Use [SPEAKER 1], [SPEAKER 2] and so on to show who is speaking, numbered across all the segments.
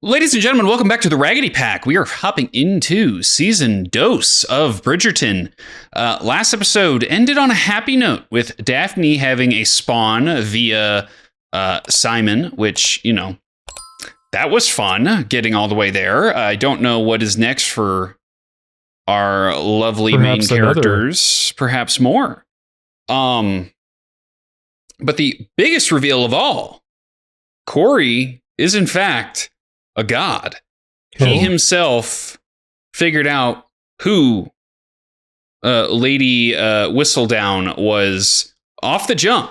[SPEAKER 1] Ladies and gentlemen, welcome back to the Raggedy Pack. We are hopping into season dose of Bridgerton. Last episode ended on a happy note with Daphne having a spawn via Simon, which, you know, that was fun getting all the way there. I don't know what is next for our lovely main characters. Perhaps more. But the biggest reveal of all, Corey is in fact a god. He himself figured out who Lady Whistledown was off the jump.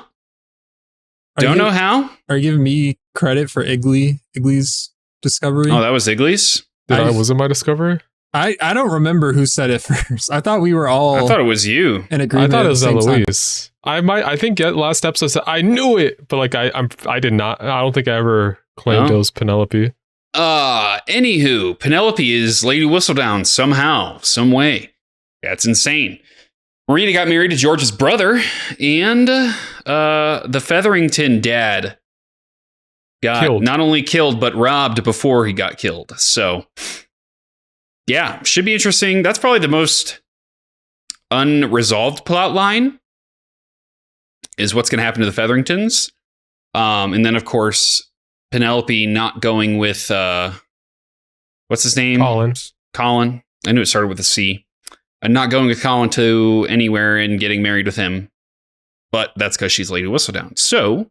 [SPEAKER 1] Don't know how.
[SPEAKER 2] Are you giving me credit for Igly's discovery?
[SPEAKER 1] Oh, that was Igly's?
[SPEAKER 3] Was it my discovery?
[SPEAKER 2] I don't remember who said it first. I thought we were all.
[SPEAKER 1] I thought it was you.
[SPEAKER 2] In agreement.
[SPEAKER 3] I thought it was Eloise. I think last episode said I knew it, but like I did not. I don't think I ever claimed it was Penelope.
[SPEAKER 1] Anywho, Penelope is Lady Whistledown somehow, some way. That's insane. Marina got married to George's brother, and the Featherington dad got killed. Not only killed, but robbed before he got killed. So, yeah, should be interesting. That's probably the most unresolved plot line, is what's going to happen to the Featheringtons. And then, of course, Penelope not going with, what's his name? Colin. I knew it started with a C. And not going with Colin to anywhere and getting married with him. But that's because she's Lady Whistledown. So,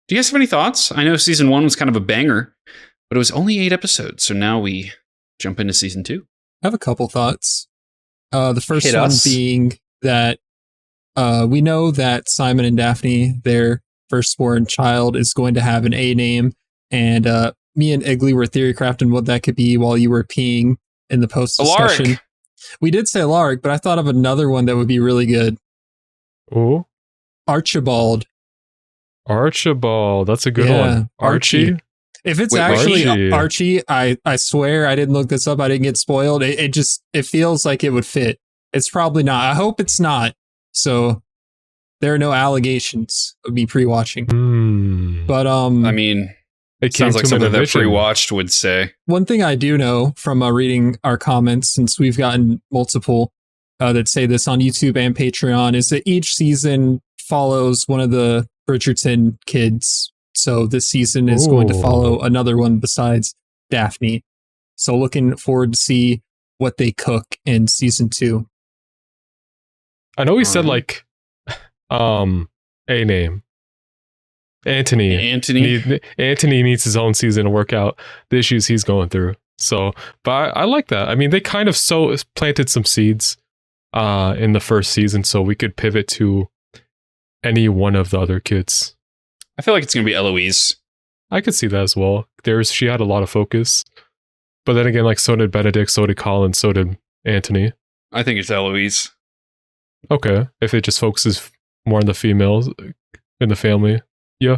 [SPEAKER 1] do you guys have any thoughts? I know season 1 was kind of a banger, but it was only 8 episodes. So now we jump into season 2.
[SPEAKER 2] I have a couple thoughts. The first one being that we know that Simon and Daphne, their firstborn child, is going to have an A name, and me and Igly were theory crafting what that could be while you were peeing in the post discussion.
[SPEAKER 1] Alaric.
[SPEAKER 2] We did say Alaric, but I thought of another one that would be really good.
[SPEAKER 3] Oh,
[SPEAKER 2] Archibald.
[SPEAKER 3] That's a good one. Archie.
[SPEAKER 2] If it's actually Archie, I swear I didn't look this up. I didn't get spoiled. It feels like it would fit. It's probably not. I hope it's not. So there are no allegations of me pre-watching. But I
[SPEAKER 1] mean, it sounds like something that pre-watched would say.
[SPEAKER 2] One thing I do know from reading our comments, since we've gotten multiple that say this on YouTube and Patreon, is that each season follows one of the Bridgerton kids. So this season is going to follow another one besides Daphne. So looking forward to see what they cook in season 2.
[SPEAKER 3] I know he said like a name. Anthony needs his own season to work out the issues he's going through. So, but I like that. I mean, they kind of planted some seeds in the first season, so we could pivot to any one of the other kids.
[SPEAKER 1] I feel like it's going to be Eloise.
[SPEAKER 3] I could see that as well. She had a lot of focus. But then again, like, so did Benedict, so did Colin, so did Anthony.
[SPEAKER 1] I think it's Eloise.
[SPEAKER 3] Okay. If it just focuses more on the females in the family. Yeah.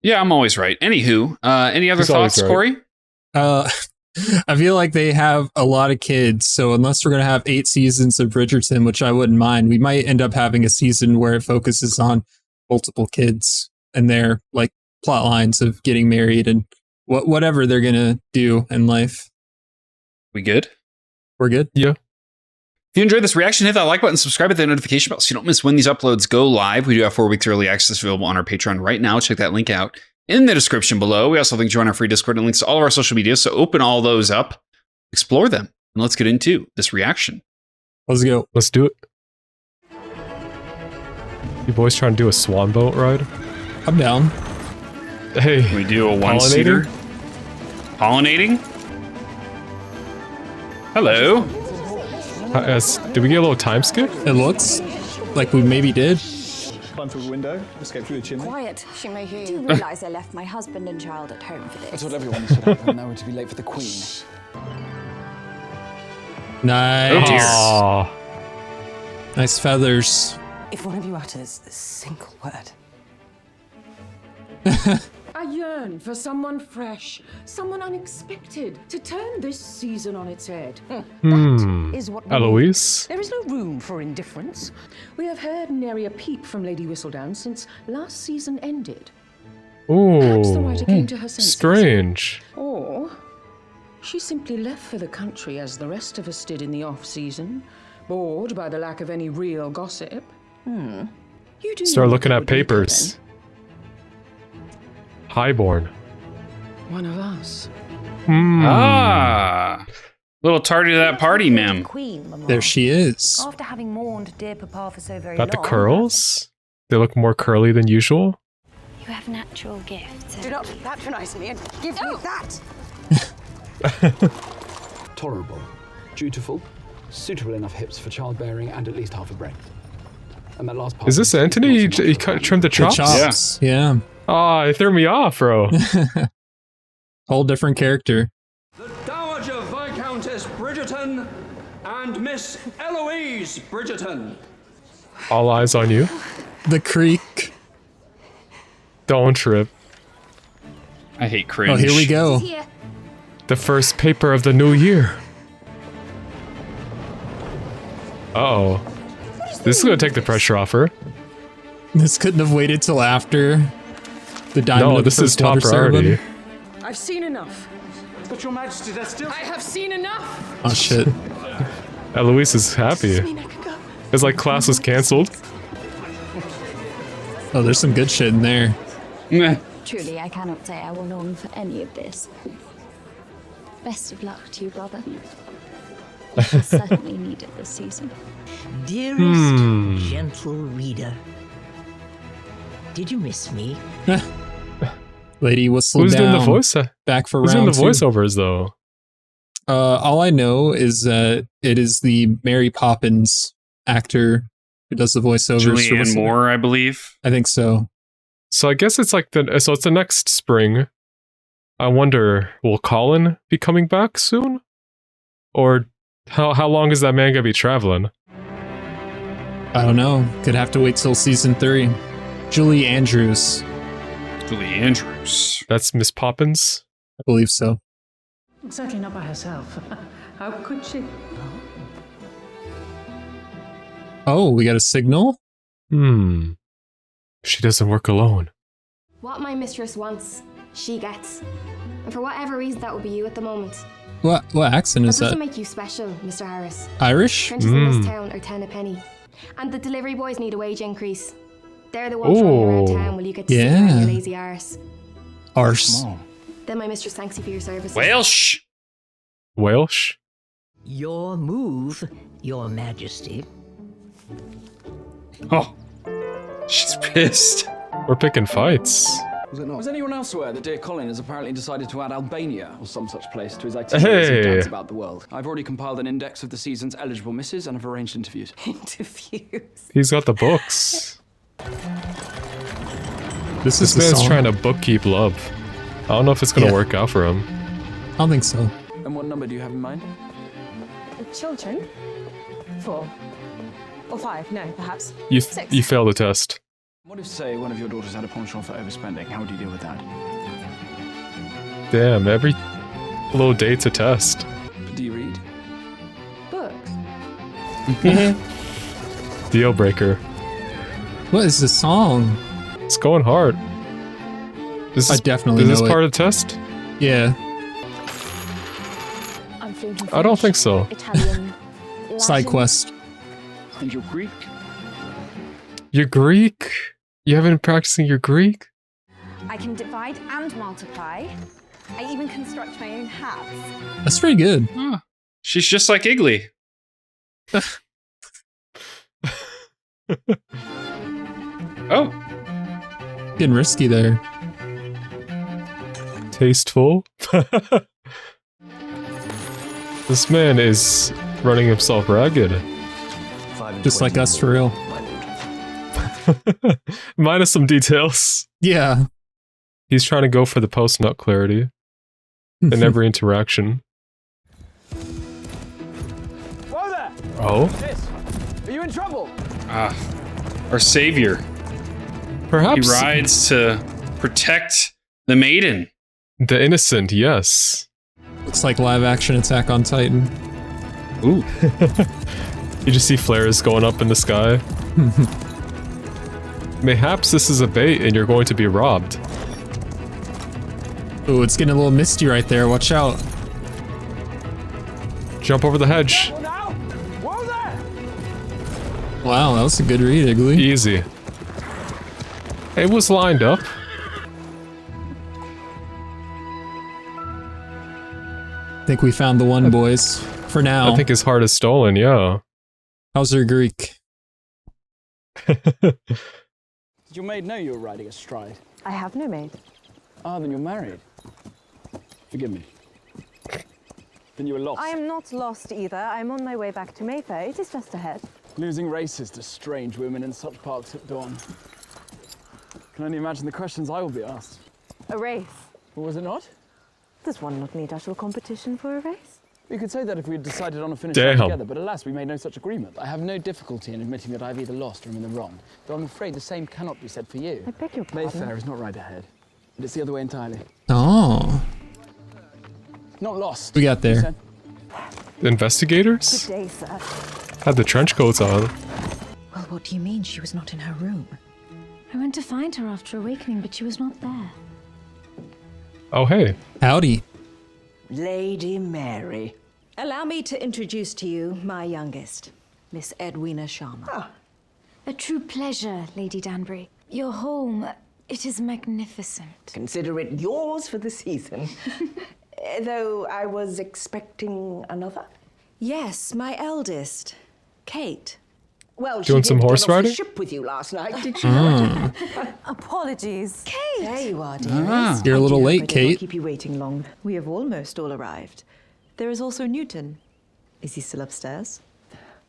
[SPEAKER 1] Yeah, I'm always right. Anywho, any other thoughts, right. Corey?
[SPEAKER 2] I feel like they have a lot of kids, so unless we're going to have 8 seasons of Bridgerton, which I wouldn't mind, we might end up having a season where it focuses on multiple kids and their like plot lines of getting married and whatever they're going to do in life.
[SPEAKER 1] We good?
[SPEAKER 2] We're good?
[SPEAKER 3] Yeah.
[SPEAKER 1] If you enjoyed this reaction, hit that like button, subscribe, hit that notification bell so you don't miss when these uploads go live. We do have 4 weeks early access available on our Patreon right now. Check that link out in the description below. We also have links to join our free Discord and links to all of our social media. So open all those up, explore them, and let's get into this reaction.
[SPEAKER 2] Let's go.
[SPEAKER 3] Let's do it. You boys trying to do a swan boat ride?
[SPEAKER 2] I'm down.
[SPEAKER 3] Hey,
[SPEAKER 1] can we do a one-seater? Pollinating? Hello.
[SPEAKER 3] Did we get a little time skip?
[SPEAKER 2] It looks like we maybe did.
[SPEAKER 4] Climb through the window, escape through the chimney.
[SPEAKER 5] Quiet, she may hear you. Do realise I left my husband and child at home for this?
[SPEAKER 4] I told everyone this would happen. Now we're to be late for the Queen.
[SPEAKER 2] Nice.
[SPEAKER 1] Oh
[SPEAKER 2] dear. Nice feathers.
[SPEAKER 5] If one of you utters a single word.
[SPEAKER 6] I yearn for someone fresh, someone unexpected, to turn this season on its head.
[SPEAKER 5] That is what we
[SPEAKER 3] Eloise?
[SPEAKER 5] need. There is no room for indifference.
[SPEAKER 6] We have heard nary a peep from Lady Whistledown since last season ended.
[SPEAKER 3] Oh,
[SPEAKER 6] Perhaps the writer came to her senses.
[SPEAKER 3] strange.
[SPEAKER 6] Or She simply left for the country as the rest of us did in the off-season, bored by the lack of any real gossip. You do
[SPEAKER 3] Start
[SPEAKER 6] know
[SPEAKER 3] looking
[SPEAKER 6] what
[SPEAKER 3] at
[SPEAKER 6] would make her
[SPEAKER 3] papers. Highborn.
[SPEAKER 6] then? One of us.
[SPEAKER 1] Ah. Little tardy to that party, ma'am.
[SPEAKER 7] Queen, Mama.
[SPEAKER 2] There she is.
[SPEAKER 7] After having mourned dear Papa for so very
[SPEAKER 3] Got the
[SPEAKER 7] long.
[SPEAKER 3] curls? They look more curly than usual.
[SPEAKER 8] You have natural gifts.
[SPEAKER 9] Do not patronize me and give me that.
[SPEAKER 4] Tolerable, dutiful, suitable enough hips for childbearing, and at least half a brain. And that last part.
[SPEAKER 3] Is this Anthony? He trimmed the
[SPEAKER 2] The
[SPEAKER 3] chops?
[SPEAKER 2] chops. Yeah.
[SPEAKER 3] Ah, it threw me off, bro.
[SPEAKER 2] Whole different character.
[SPEAKER 10] The Dowager Viscountess Bridgerton and Miss Eloise Bridgerton.
[SPEAKER 3] All eyes on you.
[SPEAKER 2] The creek.
[SPEAKER 3] Don't trip.
[SPEAKER 1] I hate cringe.
[SPEAKER 2] Oh, here we go.
[SPEAKER 8] Here.
[SPEAKER 3] The first paper of the new year. Uh-oh. This is gonna take the pressure off her.
[SPEAKER 2] This couldn't have waited till after the diamond.
[SPEAKER 3] No,
[SPEAKER 2] of the
[SPEAKER 3] this is
[SPEAKER 2] first water
[SPEAKER 3] top priority.
[SPEAKER 2] ceremony.
[SPEAKER 6] I've seen enough.
[SPEAKER 10] But your majesty, there's still...
[SPEAKER 6] I have seen enough.
[SPEAKER 2] Oh shit.
[SPEAKER 3] Eloise is happy. It's like class was cancelled.
[SPEAKER 2] Oh, there's some good shit in there.
[SPEAKER 1] Meh.
[SPEAKER 5] Truly, I cannot say I will long for any of this. Best of luck to you, brother. You shall certainly need it this season.
[SPEAKER 9] Dearest gentle reader, did you miss me?
[SPEAKER 2] Lady whistled
[SPEAKER 3] Who's
[SPEAKER 2] down.
[SPEAKER 3] doing the voice?
[SPEAKER 2] Back for
[SPEAKER 3] Who's doing
[SPEAKER 2] round
[SPEAKER 3] the
[SPEAKER 2] two.
[SPEAKER 3] voiceovers though?
[SPEAKER 2] All I know is that it is the Mary Poppins actor who does the voiceovers. for
[SPEAKER 1] Julianne
[SPEAKER 2] Whistle-
[SPEAKER 1] Moore, I believe.
[SPEAKER 2] I think so.
[SPEAKER 3] So I guess it's like it's the next spring. I wonder, will Colin be coming back soon? Or how long is that man gonna be traveling?
[SPEAKER 2] I don't know. Could have to wait till season 3. Julie Andrews,
[SPEAKER 1] Julie Andrews.
[SPEAKER 3] That's Miss Poppins?
[SPEAKER 2] I believe so.
[SPEAKER 6] Certainly not by herself. How could she?
[SPEAKER 2] Oh, we got a signal?
[SPEAKER 3] She doesn't work alone.
[SPEAKER 8] What my mistress wants, she gets. And for whatever reason, that will be you at the moment.
[SPEAKER 2] What accent is
[SPEAKER 8] That doesn't
[SPEAKER 2] that?
[SPEAKER 8] make you special, Mr. Harris.
[SPEAKER 2] Irish?
[SPEAKER 8] Trenches in this town are 10 a penny. And the delivery boys need a wage increase. They're the ones running around town while you get to sit there on
[SPEAKER 2] Yeah.
[SPEAKER 8] your lazy arse.
[SPEAKER 2] Arse.
[SPEAKER 8] Then my mistress thanks you for your services.
[SPEAKER 1] Welsh.
[SPEAKER 3] Welsh?
[SPEAKER 9] Your move, Your Majesty.
[SPEAKER 1] Oh. She's pissed.
[SPEAKER 3] We're picking fights.
[SPEAKER 4] Was anyone else aware that dear Colin has apparently decided to add Albania or some such place to his
[SPEAKER 3] Hey.
[SPEAKER 4] itineraries and plans about the world? I've already compiled an index of the season's eligible misses and have arranged interviews.
[SPEAKER 9] Interviews.
[SPEAKER 3] He's got the books.
[SPEAKER 2] This is
[SPEAKER 3] This
[SPEAKER 2] the
[SPEAKER 3] man's
[SPEAKER 2] song.
[SPEAKER 3] trying to bookkeep love. I don't know if it's gonna
[SPEAKER 2] Yeah.
[SPEAKER 3] work out for him.
[SPEAKER 2] I don't think so.
[SPEAKER 4] And what number do you have in mind?
[SPEAKER 11] Children? 4. Or 5, no, perhaps.
[SPEAKER 3] You
[SPEAKER 11] 6.
[SPEAKER 3] you failed the test.
[SPEAKER 4] What if, say, one of your daughters had a penchant for overspending? How would you deal with that?
[SPEAKER 3] Damn, every little date's a test.
[SPEAKER 4] Do you read?
[SPEAKER 11] Books?
[SPEAKER 3] Deal breaker.
[SPEAKER 2] What is the song?
[SPEAKER 3] It's going hard. This
[SPEAKER 2] I
[SPEAKER 3] is
[SPEAKER 2] definitely
[SPEAKER 3] is this
[SPEAKER 2] know
[SPEAKER 3] part
[SPEAKER 2] it.
[SPEAKER 3] of the test?
[SPEAKER 2] Yeah.
[SPEAKER 11] I'm fluent in
[SPEAKER 3] I don't think
[SPEAKER 11] French,
[SPEAKER 3] so.
[SPEAKER 11] Italian,
[SPEAKER 2] Side
[SPEAKER 11] Latin.
[SPEAKER 2] quest.
[SPEAKER 4] And you're Greek?
[SPEAKER 3] You're Greek? You haven't been practicing your Greek?
[SPEAKER 7] I can divide and multiply. I even construct my own hats.
[SPEAKER 2] That's pretty good.
[SPEAKER 1] Huh. She's just like Iggly. Oh.
[SPEAKER 2] Getting risky there.
[SPEAKER 3] Tasteful? This man is running himself ragged.
[SPEAKER 2] Just like us for real.
[SPEAKER 3] Minus some details.
[SPEAKER 2] Yeah.
[SPEAKER 3] He's trying to go for the post-nut clarity in every interaction.
[SPEAKER 10] Whoa there!
[SPEAKER 3] Oh?
[SPEAKER 10] Miss, are you in trouble?
[SPEAKER 1] Our savior.
[SPEAKER 3] Perhaps
[SPEAKER 1] He rides to protect the maiden.
[SPEAKER 3] the innocent, yes.
[SPEAKER 2] Looks like live action Attack on Titan.
[SPEAKER 1] Ooh.
[SPEAKER 3] You just see flares going up in the sky. Mayhaps this is a bait and you're going to be robbed.
[SPEAKER 2] Ooh, it's getting a little misty right there. Watch out.
[SPEAKER 3] Jump over the hedge.
[SPEAKER 2] Wow, that was a good read, Igley.
[SPEAKER 3] Easy. It was lined up.
[SPEAKER 2] I think we found the one, boys. For now.
[SPEAKER 3] I think his heart is stolen, yeah.
[SPEAKER 2] How's your Greek?
[SPEAKER 4] Did your maid know you were riding astride?
[SPEAKER 11] I have no maid.
[SPEAKER 4] Ah, then you're married. Forgive me. Then you were lost.
[SPEAKER 11] I am not lost either. I'm on my way back to Mayfair. It is just ahead.
[SPEAKER 4] Losing races to strange women in such parks at dawn. Can only imagine the questions I will be asked.
[SPEAKER 11] A race.
[SPEAKER 4] Or was it not?
[SPEAKER 11] Does one not need actual competition for a race?
[SPEAKER 4] We could say that if we had decided on a finish
[SPEAKER 3] Damn.
[SPEAKER 4] line together, but alas, we made no such agreement. I have no difficulty in admitting that I've either lost or am in the wrong, though I'm afraid the same cannot be said for you.
[SPEAKER 11] I beg your pardon.
[SPEAKER 4] Mayfair is not right ahead, but it's the other way entirely.
[SPEAKER 2] Oh.
[SPEAKER 4] Not lost.
[SPEAKER 2] We got there.
[SPEAKER 3] The investigators?
[SPEAKER 11] Good day, sir.
[SPEAKER 3] Had the trench coats on.
[SPEAKER 9] Well, what do you mean she was not in her room?
[SPEAKER 5] I went to find her after awakening, but she was not there.
[SPEAKER 3] Oh, hey.
[SPEAKER 2] Howdy.
[SPEAKER 9] Lady Mary. Allow me to introduce to you my youngest, Miss Edwina Sharma.
[SPEAKER 5] A true pleasure, Lady Danbury. Your home, it is magnificent.
[SPEAKER 9] Consider it yours for the season. Though I was expecting another. Yes, my eldest, Kate. Well,
[SPEAKER 3] Doing
[SPEAKER 9] she
[SPEAKER 3] some
[SPEAKER 9] didn't
[SPEAKER 3] horse
[SPEAKER 9] get off the
[SPEAKER 3] riding?
[SPEAKER 9] ship with you last night, did she not?
[SPEAKER 11] Apologies.
[SPEAKER 9] Kate! There you are, dear.
[SPEAKER 2] Ah. You're a little late,
[SPEAKER 11] I did
[SPEAKER 2] Kate.
[SPEAKER 11] not keep you waiting long. We have almost all arrived. There is also Newton. Is he still upstairs?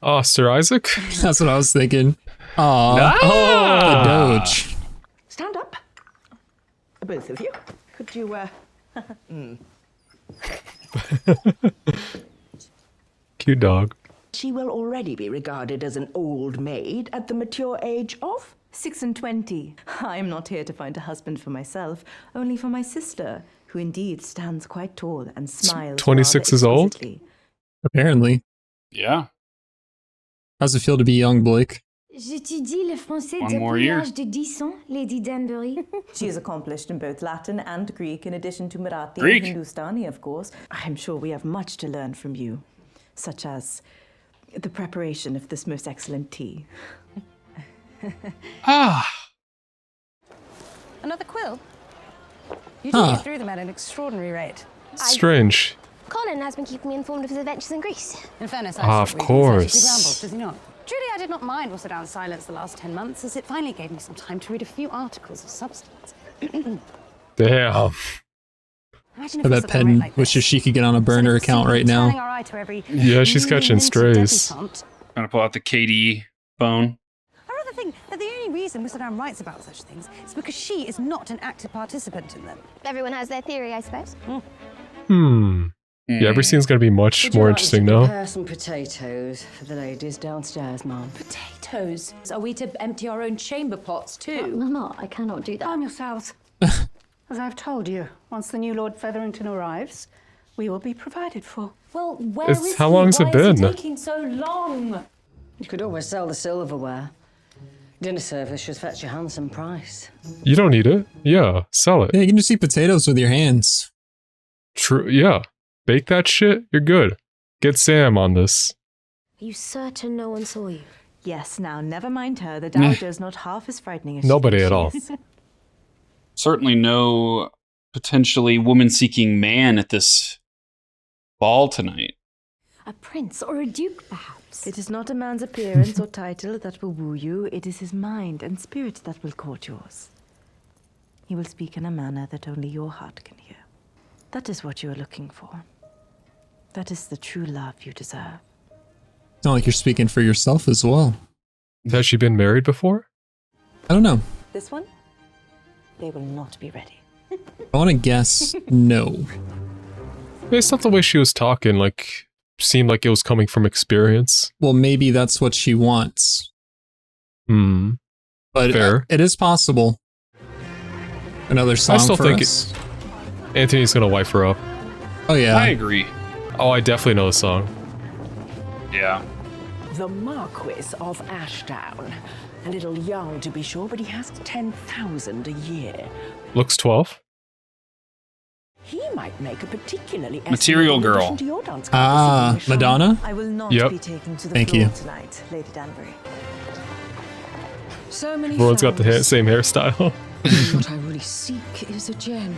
[SPEAKER 3] Oh, Sir Isaac?
[SPEAKER 2] That's what I was thinking. Aw.
[SPEAKER 3] Ah.
[SPEAKER 2] The Doge.
[SPEAKER 9] Stand up. Both of you. Could you,
[SPEAKER 3] Cute dog.
[SPEAKER 9] She will already be regarded as an old maid at the mature age of
[SPEAKER 11] 26. I am not here to find a husband for myself, only for my sister, who indeed stands quite tall and smiles.
[SPEAKER 3] 26 is old?
[SPEAKER 2] Apparently.
[SPEAKER 1] Yeah.
[SPEAKER 2] How's it feel to be young, Blake?
[SPEAKER 5] J'étudie le français
[SPEAKER 1] One
[SPEAKER 5] depuis
[SPEAKER 1] more year.
[SPEAKER 5] l'âge de 10 ans, Lady Danbury.
[SPEAKER 11] She is accomplished in both Latin and Greek, in addition to Marathi
[SPEAKER 1] Greek.
[SPEAKER 11] and Hindustani, of course. I'm sure we have much to learn from you, such as the preparation of this most excellent tea.
[SPEAKER 12] Another quill? You
[SPEAKER 2] Huh.
[SPEAKER 12] do get through them at an extraordinary rate.
[SPEAKER 3] Strange.
[SPEAKER 8] Colin has been keeping me informed of his adventures in Greece.
[SPEAKER 12] In fairness,
[SPEAKER 3] Ah, of
[SPEAKER 12] saw Reed
[SPEAKER 3] course.
[SPEAKER 12] research his rambles, does he not? Truly, I did not mind Whistledown's silence the last 10 months, as it finally gave me some time to read a few articles of substance.
[SPEAKER 3] Damn.
[SPEAKER 12] Imagine
[SPEAKER 2] I
[SPEAKER 12] if
[SPEAKER 2] bet
[SPEAKER 12] Whistledown
[SPEAKER 2] Penn
[SPEAKER 12] went like
[SPEAKER 2] wishes
[SPEAKER 12] this.
[SPEAKER 2] she could get on a burner account right
[SPEAKER 12] Turning
[SPEAKER 2] now.
[SPEAKER 12] our eye to every
[SPEAKER 3] Yeah, she's
[SPEAKER 12] newly
[SPEAKER 3] catching
[SPEAKER 12] minted
[SPEAKER 3] strays.
[SPEAKER 12] debutante.
[SPEAKER 1] Gonna pull out the KD phone.
[SPEAKER 12] I rather think that the only reason Whistledown writes about such things is because she is not an active participant in them.
[SPEAKER 8] Everyone has their theory, I suppose.
[SPEAKER 3] Yeah, every scene's gonna be much
[SPEAKER 6] Would you
[SPEAKER 3] more
[SPEAKER 6] like
[SPEAKER 3] interesting
[SPEAKER 6] to
[SPEAKER 3] now.
[SPEAKER 6] prepare some potatoes for the ladies downstairs, Mum?
[SPEAKER 13] Potatoes? Are we to empty our own chamber pots too?
[SPEAKER 5] Mama, I cannot do that.
[SPEAKER 12] Calm yourselves. As I've told you, once the new Lord Featherington arrives, we will be provided for.
[SPEAKER 13] Well, where is
[SPEAKER 3] How
[SPEAKER 13] he?
[SPEAKER 3] long's it
[SPEAKER 13] Why is he
[SPEAKER 3] been?
[SPEAKER 13] taking so long?
[SPEAKER 6] You could always sell the silverware. Dinner service should fetch a handsome price.
[SPEAKER 3] You don't need it. Yeah, sell it.
[SPEAKER 2] Yeah, you can just eat potatoes with your hands.
[SPEAKER 3] True. Yeah. Bake that shit. You're good. Get Sam on this.
[SPEAKER 8] Are you certain no one saw you?
[SPEAKER 11] Yes, now, never mind her. The Dowager is not half as frightening as
[SPEAKER 3] Nobody
[SPEAKER 11] she
[SPEAKER 3] at all.
[SPEAKER 11] is.
[SPEAKER 1] Certainly no potentially woman-seeking man at this ball tonight.
[SPEAKER 5] A prince or a duke, perhaps?
[SPEAKER 11] It is not a man's appearance or title that will woo you. It is his mind and spirit that will court yours. He will speak in a manner that only your heart can hear. That is what you are looking for. That is the true love you deserve.
[SPEAKER 2] It's not like you're speaking for yourself as well.
[SPEAKER 3] Has she been married before?
[SPEAKER 2] I don't know.
[SPEAKER 11] This one? They will not be ready.
[SPEAKER 2] I want to guess no.
[SPEAKER 3] Based off the way she was talking, like, seemed like it was coming from experience.
[SPEAKER 2] Well, maybe that's what she wants. But
[SPEAKER 3] Fair.
[SPEAKER 2] it is possible. Another song
[SPEAKER 3] I still
[SPEAKER 2] for
[SPEAKER 3] think
[SPEAKER 2] us.
[SPEAKER 3] Anthony's gonna wife her up.
[SPEAKER 2] Oh yeah.
[SPEAKER 1] I agree.
[SPEAKER 3] Oh, I definitely know the song.
[SPEAKER 1] Yeah.
[SPEAKER 9] The Marquis of Ashdown. A little young, to be sure, but he has 10,000 a year.
[SPEAKER 3] Looks 12.
[SPEAKER 9] He might make a particularly
[SPEAKER 1] Material girl.
[SPEAKER 9] addition to your dance
[SPEAKER 2] Ah,
[SPEAKER 9] competition,
[SPEAKER 2] Madonna?
[SPEAKER 11] I will not
[SPEAKER 3] Yep.
[SPEAKER 11] be taken to the
[SPEAKER 2] Thank
[SPEAKER 11] floor
[SPEAKER 2] you.
[SPEAKER 11] tonight, Lady Danbury.
[SPEAKER 6] So many
[SPEAKER 3] Everyone's got the
[SPEAKER 6] flowers.
[SPEAKER 3] same hairstyle.
[SPEAKER 6] What I really seek is a gem.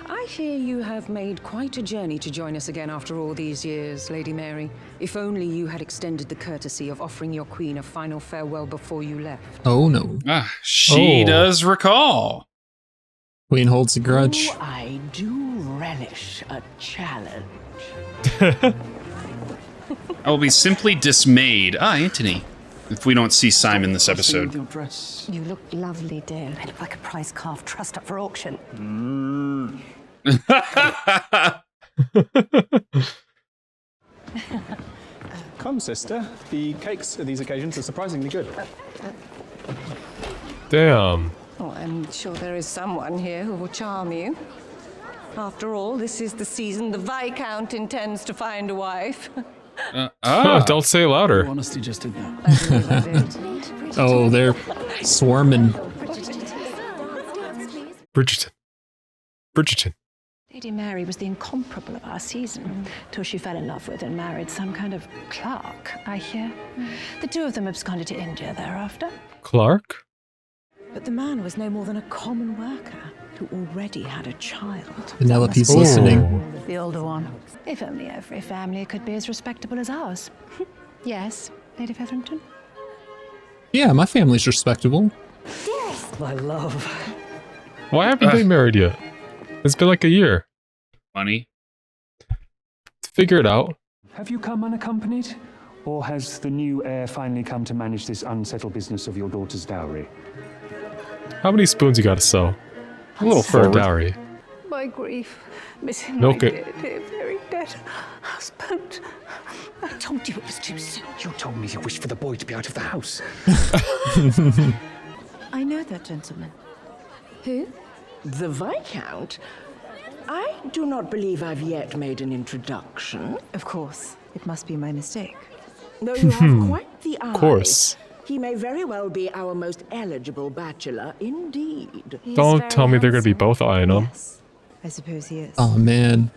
[SPEAKER 6] I hear you have made quite a journey to join us again after all these years, Lady Mary. If only you had extended the courtesy of offering your queen a final farewell before you left.
[SPEAKER 2] Oh no.
[SPEAKER 1] Ah, she does recall.
[SPEAKER 2] Queen holds a grudge.
[SPEAKER 9] Oh, I do relish a challenge.
[SPEAKER 1] I will be simply dismayed. Ah, Anthony. If we don't see Simon this episode.
[SPEAKER 10] Your dress.
[SPEAKER 12] You look lovely, dear. I look like a prize calf trussed up for auction.
[SPEAKER 10] Come, sister. The cakes at these occasions are surprisingly good.
[SPEAKER 3] Damn.
[SPEAKER 6] Oh, I'm sure there is someone here who will charm you. After all, this is the season the Viscount intends to find a wife.
[SPEAKER 3] Don't say it louder.
[SPEAKER 10] Honesty just did that.
[SPEAKER 2] Oh, they're swarming.
[SPEAKER 3] Bridgerton.
[SPEAKER 11] Lady Mary was the incomparable of our season, till she fell in love with and married some kind of clerk, I hear. The two of them absconded to India thereafter.
[SPEAKER 3] Clark?
[SPEAKER 11] But the man was no more than a common worker who already had a child.
[SPEAKER 2] Penelope's
[SPEAKER 11] That must be
[SPEAKER 2] listening.
[SPEAKER 11] The older one. If only every family could be as respectable as ours. Yes, Lady Featherington?
[SPEAKER 2] Yeah, my family's respectable.
[SPEAKER 9] My love.
[SPEAKER 3] Why haven't they married yet? It's been like a year.
[SPEAKER 1] Money.
[SPEAKER 3] Figure it out.
[SPEAKER 10] Have you come unaccompanied? Or has the new heir finally come to manage this unsettled business of your daughter's dowry?
[SPEAKER 3] How many spoons you gotta sell?
[SPEAKER 1] A little
[SPEAKER 3] For a
[SPEAKER 1] forward.
[SPEAKER 3] dowry.
[SPEAKER 11] My grief, missing
[SPEAKER 3] Milk
[SPEAKER 11] my
[SPEAKER 3] it.
[SPEAKER 11] dear, very dead husband.
[SPEAKER 9] I told you it was too soon.
[SPEAKER 10] You told me you wished for the boy to be out of the house.
[SPEAKER 11] I know that gentleman.
[SPEAKER 9] Who? The Viscount? I do not believe I've yet made an introduction.
[SPEAKER 11] Of course, it must be my mistake.
[SPEAKER 9] Though you have quite the eye.
[SPEAKER 3] Of course.
[SPEAKER 9] He may very well be our most eligible bachelor, indeed.
[SPEAKER 3] Don't tell me they're gonna be both eyeing him.
[SPEAKER 11] I suppose he is.
[SPEAKER 2] Oh man.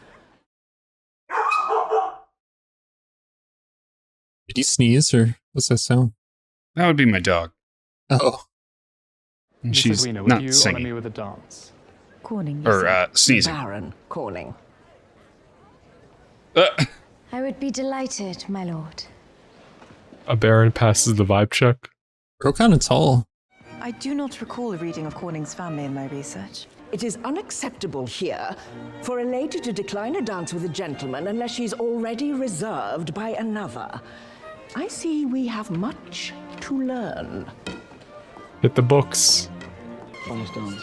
[SPEAKER 2] Did you sneeze or what's that sound?
[SPEAKER 1] That would be my dog.
[SPEAKER 2] Oh.
[SPEAKER 1] And
[SPEAKER 10] Miss
[SPEAKER 1] she's
[SPEAKER 10] Edwina, will
[SPEAKER 1] not
[SPEAKER 10] you honor
[SPEAKER 1] singing.
[SPEAKER 10] me with a dance?
[SPEAKER 11] Corning.
[SPEAKER 1] Or sneezing.
[SPEAKER 9] Baron Corning.
[SPEAKER 5] I would be delighted, my lord.
[SPEAKER 3] A baron passes the vibe check.
[SPEAKER 2] Grow kind of tall.
[SPEAKER 11] I do not recall a reading of Corning's family in my research.
[SPEAKER 9] It is unacceptable here for a lady to decline a dance with a gentleman unless she's already reserved by another. I see we have much to learn.
[SPEAKER 3] Hit the books.
[SPEAKER 10] Honest dance.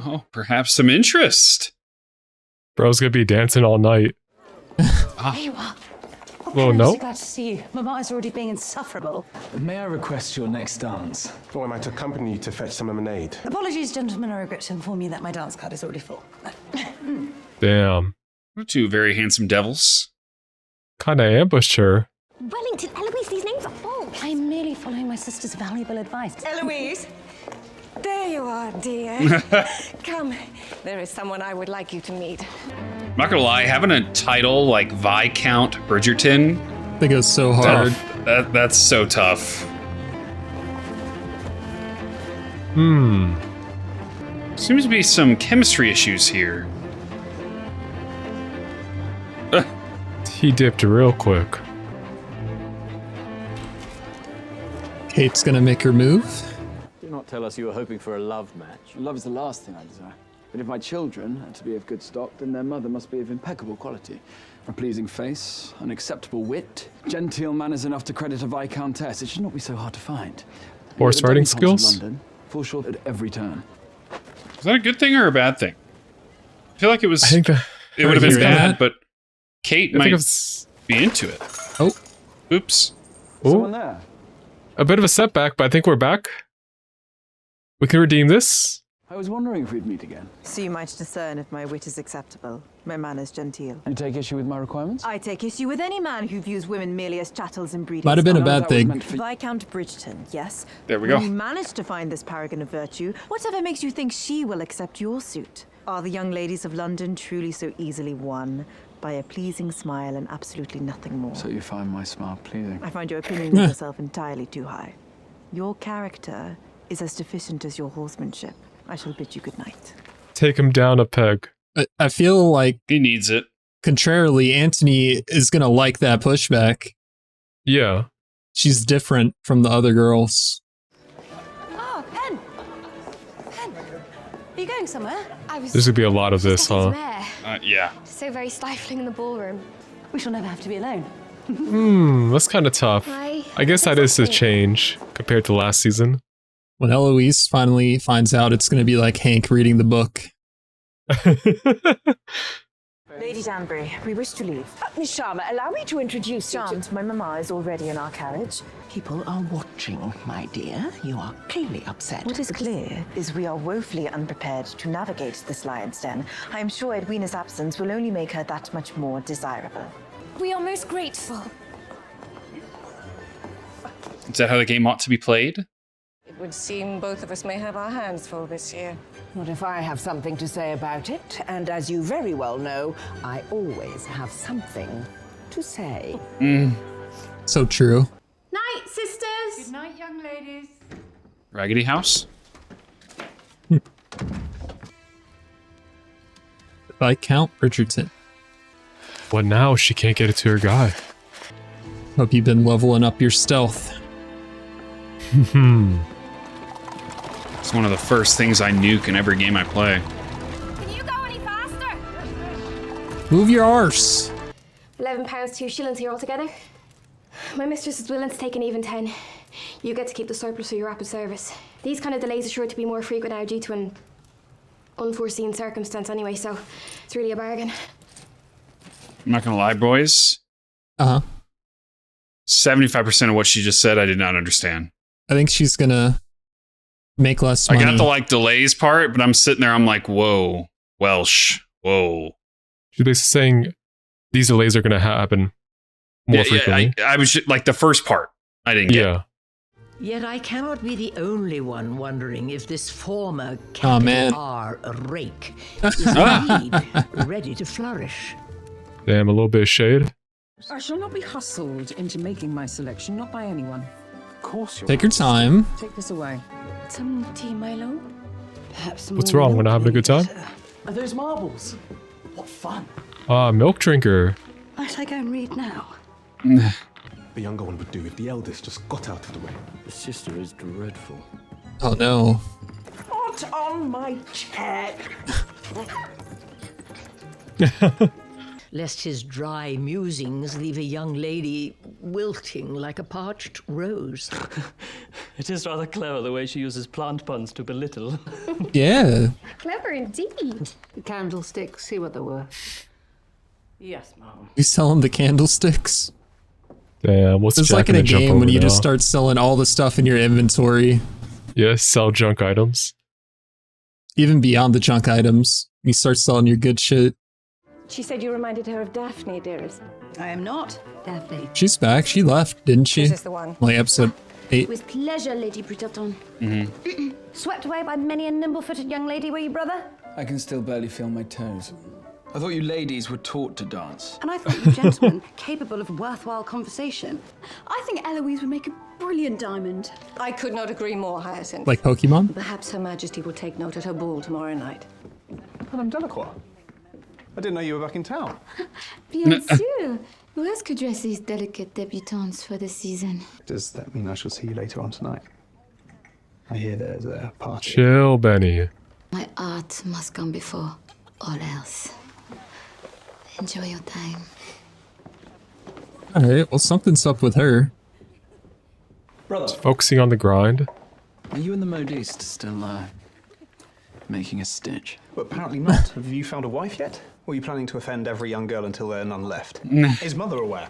[SPEAKER 1] Oh, perhaps some interest.
[SPEAKER 3] Bro's gonna be dancing all night.
[SPEAKER 12] There you are.
[SPEAKER 3] Well,
[SPEAKER 12] I'm
[SPEAKER 3] no.
[SPEAKER 12] so glad to see you. Mama is already being insufferable.
[SPEAKER 10] May I request your next dance?
[SPEAKER 14] Or am I to accompany you to fetch some lemonade?
[SPEAKER 12] Apologies, gentlemen. I regret to inform you that my dance card is already full.
[SPEAKER 3] Damn.
[SPEAKER 1] Two very handsome devils.
[SPEAKER 3] Kinda ambushed her.
[SPEAKER 12] Wellington, Eloise, these names are false. I'm merely following my sister's valuable advice.
[SPEAKER 6] Eloise, there you are, dear. Come, there is someone I would like you to meet.
[SPEAKER 1] I'm not gonna lie, having a title like Viscount Bridgerton,
[SPEAKER 2] They go so hard.
[SPEAKER 1] that's so tough. Seems to be some chemistry issues here.
[SPEAKER 3] He dipped real quick.
[SPEAKER 2] Kate's gonna make her move.
[SPEAKER 15] Do not tell us you were hoping for a love match.
[SPEAKER 4] Love is the last thing I desire. But if my children are to be of good stock, then their mother must be of impeccable quality. A pleasing face, an acceptable wit, genteel manners enough to credit a viscountess. It should not be so hard to find.
[SPEAKER 3] Horse
[SPEAKER 4] The
[SPEAKER 3] riding
[SPEAKER 4] debutantes of
[SPEAKER 3] skills?
[SPEAKER 4] London fall short at every turn.
[SPEAKER 1] Is that a good thing or a bad thing? I feel like it was.
[SPEAKER 3] I think
[SPEAKER 1] it would have been
[SPEAKER 2] hear
[SPEAKER 1] bad,
[SPEAKER 2] that.
[SPEAKER 1] but Kate
[SPEAKER 3] I think
[SPEAKER 1] might
[SPEAKER 3] it's
[SPEAKER 1] be into it.
[SPEAKER 2] Oh.
[SPEAKER 1] Oops.
[SPEAKER 4] Someone
[SPEAKER 3] Ooh,
[SPEAKER 4] there.
[SPEAKER 3] a bit of a setback, but I think we're back. We can redeem this.
[SPEAKER 4] I was wondering if we'd meet again.
[SPEAKER 11] So you might discern if my wit is acceptable, my manners genteel.
[SPEAKER 4] You take issue with my requirements?
[SPEAKER 11] I take issue with any man who views women merely as chattels and breeding.
[SPEAKER 2] Might have been a bad thing.
[SPEAKER 11] Viscount Bridgerton, yes.
[SPEAKER 1] There we go.
[SPEAKER 11] You managed to find this paragon of virtue. Whatever makes you think she will accept your suit? Are the young ladies of London truly so easily won by a pleasing smile and absolutely nothing more?
[SPEAKER 4] So you find my smile pleasing?
[SPEAKER 11] I find your opinion of yourself entirely too high. Your character is as deficient as your horsemanship. I shall bid you good night.
[SPEAKER 3] Take him down a peg.
[SPEAKER 2] I feel like
[SPEAKER 1] he needs it.
[SPEAKER 2] Contrarily, Antony is gonna like that pushback.
[SPEAKER 3] Yeah.
[SPEAKER 2] She's different from the other girls.
[SPEAKER 12] Oh, Pen! Pen! Are you going somewhere?
[SPEAKER 3] There's gonna be a lot of this, huh?
[SPEAKER 1] Yeah.
[SPEAKER 8] So very stifling in the ballroom.
[SPEAKER 12] We shall never have to be alone.
[SPEAKER 3] That's kind of tough. I guess that is a change compared to last season.
[SPEAKER 2] When Eloise finally finds out, it's going to be like Hank reading the book.
[SPEAKER 11] Lady Danbury, we wish to leave.
[SPEAKER 9] Miss Sharma, allow me to introduce you
[SPEAKER 11] Charmed, my mamma is already in our carriage.
[SPEAKER 9] People are watching, my dear. You are clearly upset.
[SPEAKER 11] What is clear is we are woefully unprepared to navigate this lion's den. I am sure Edwina's absence will only make her that much more desirable.
[SPEAKER 8] We are most grateful.
[SPEAKER 1] Is that how the game ought to be played?
[SPEAKER 16] It would seem both of us may have our hands full this year.
[SPEAKER 9] What if I have something to say about it? And as you very well know, I always have something to say.
[SPEAKER 2] So true.
[SPEAKER 17] Night, sisters.
[SPEAKER 18] Good night, young ladies.
[SPEAKER 1] Raggedy House?
[SPEAKER 2] Viscount Bridgerton.
[SPEAKER 3] What now? She can't get it to her guy.
[SPEAKER 2] Hope you've been leveling up your stealth.
[SPEAKER 1] It's one of the first things I nuke in every game I play.
[SPEAKER 8] Can you go any faster?
[SPEAKER 2] Move your arse.
[SPEAKER 8] £11, 2 shillings here altogether. My mistress is willing to take an even 10. You get to keep the surplus for your rapid service. These kind of delays are sure to be more frequent now due to an unforeseen circumstance anyway, so it's really a bargain.
[SPEAKER 1] I'm not gonna lie, boys. 75% of what she just said I did not understand.
[SPEAKER 2] I think she's gonna make less money.
[SPEAKER 1] I got the like delays part, but I'm sitting there, I'm like, whoa, Welsh, whoa.
[SPEAKER 3] She's basically saying these delays are gonna happen more frequently.
[SPEAKER 1] I was just, like the first part, I didn't get.
[SPEAKER 9] Yet I cannot be the only one wondering if this former R Rake is indeed ready to flourish.
[SPEAKER 3] Damn, a little bit of shade.
[SPEAKER 6] I shall not be hustled into making my selection, not by anyone.
[SPEAKER 4] Of course you're.
[SPEAKER 2] Take your time.
[SPEAKER 6] Take this away.
[SPEAKER 16] Some tea, Milo? Perhaps some
[SPEAKER 3] What's
[SPEAKER 16] more
[SPEAKER 3] wrong? We're not having a good time?
[SPEAKER 15] Are those marbles? What fun.
[SPEAKER 3] Milk drinker.
[SPEAKER 16] Might I go and read now?
[SPEAKER 14] The younger one would do if the eldest just got out of the way.
[SPEAKER 15] The sister is dreadful.
[SPEAKER 2] Oh no.
[SPEAKER 9] Not on my chair. Lest his dry musings leave a young lady wilting like a parched rose.
[SPEAKER 15] It is rather clever the way she uses plant puns to belittle.
[SPEAKER 2] Yeah.
[SPEAKER 8] Clever indeed.
[SPEAKER 16] The candlesticks, see what they were. Yes, Mom.
[SPEAKER 2] You selling the candlesticks?
[SPEAKER 3] Damn, what's
[SPEAKER 2] It's like in a game when you just start selling all the stuff in your inventory.
[SPEAKER 3] Yeah, sell junk items.
[SPEAKER 2] Even beyond the junk items, you start selling your good shit.
[SPEAKER 16] She said you reminded her of Daphne, dearest.
[SPEAKER 12] I am not Daphne.
[SPEAKER 2] She's back. She left, didn't she?
[SPEAKER 16] This is the one.
[SPEAKER 2] Like episode 8.
[SPEAKER 8] With pleasure, Lady Bridgerton.
[SPEAKER 12] Swept away by many a nimble-footed young lady, were you, brother?
[SPEAKER 4] I can still barely feel my toes. I thought you ladies were taught to dance.
[SPEAKER 12] And I thought you gentlemen capable of worthwhile conversation.
[SPEAKER 5] I think Eloise would make a brilliant diamond.
[SPEAKER 16] I could not agree more, Hyacinth.
[SPEAKER 2] Like Pokemon?
[SPEAKER 16] Perhaps Her Majesty will take note at her ball tomorrow night.
[SPEAKER 14] Madame Delacroix, I didn't know you were back in town.
[SPEAKER 5] Bien sûr. Who else could dress these delicate debutantes for the season?
[SPEAKER 14] Does that mean I shall see you later on tonight? I hear there's a party.
[SPEAKER 3] Chill, Benny.
[SPEAKER 5] My art must come before all else. Enjoy your time.
[SPEAKER 2] Alright, well something's up with her.
[SPEAKER 4] Brother.
[SPEAKER 3] Focusing on the grind.
[SPEAKER 4] Are you and the modiste still, making a stitch?
[SPEAKER 14] But apparently not. Have you found a wife yet? Or are you planning to offend every young girl until there are none left? Is mother aware?